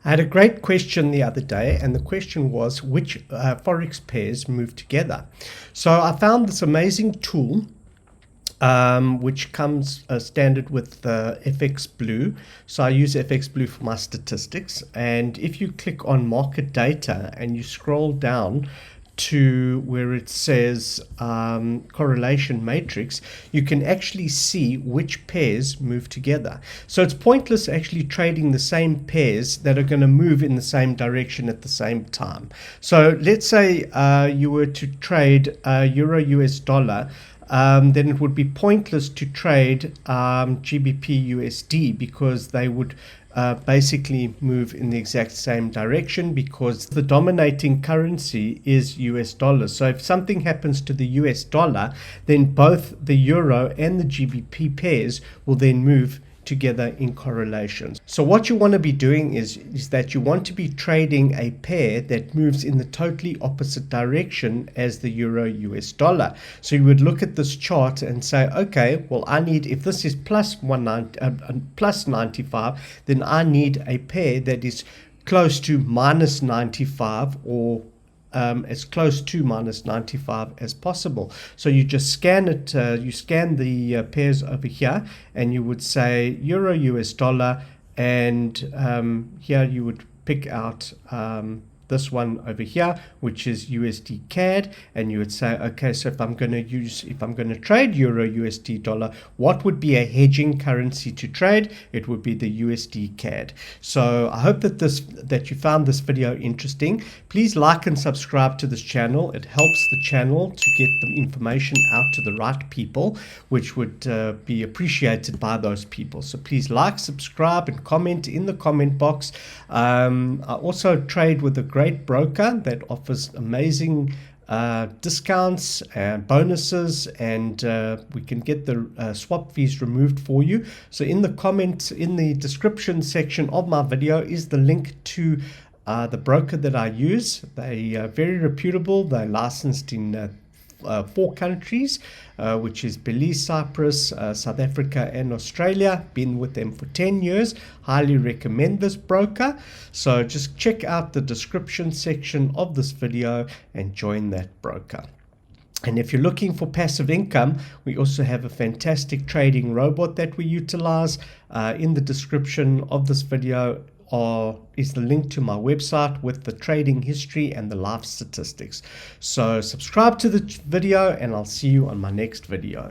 I had a great question the other day, and the question was which Forex pairs move together. So I found this amazing tool which comes standard with FX Blue. So I use FX Blue for my statistics, and if you click on market data and you scroll down to where it says correlation matrix, you can actually see which pairs move together. So it's pointless actually trading the same pairs that are going to move in the same direction at the same time. So let's say you were to trade Euro US dollar, then it would be pointless to trade GBPUSD because they would basically move in the exact same direction, because the dominating currency is US dollars. So if something happens to the US dollar, then both the euro and the GBP pairs will then move together in correlations. So what you want to be doing is that you want to be trading a pair that moves in the totally opposite direction as the euro US dollar. So you would look at this chart and say, okay, well, I need, if this is plus 95, then I need a pair that is close to minus 95, or as close to minus 95 as possible. So you just scan it, you scan the pairs over here, and you would say euro US dollar, and here you would pick out this one over here, which is USDCAD, and you would say, okay, so if I'm going to trade euro USD dollar, what would be a hedging currency to trade? It would be the USDCAD. So I hope that you found this video interesting. Please like and subscribe to this channel. It helps the channel to get the information out to the right people, which would be appreciated by those people. So please like, subscribe, and comment in the comment box. I also trade with a great broker that offers amazing discounts and bonuses, and we can get the swap fees removed for you. So in the comments, in the description section of my video, is the link to the broker that I use. They are very reputable. They're licensed in 4 countries, which is Belize, Cyprus, South Africa, and Australia. Been with them for 10 years. Highly recommend this broker. So just check out the description section of this video and join that broker. And if you're looking for passive income, we also have a fantastic trading robot that we utilize. In the description of this video is the link to my website with the trading history and the live statistics. So subscribe to the video, and I'll see you on my next video.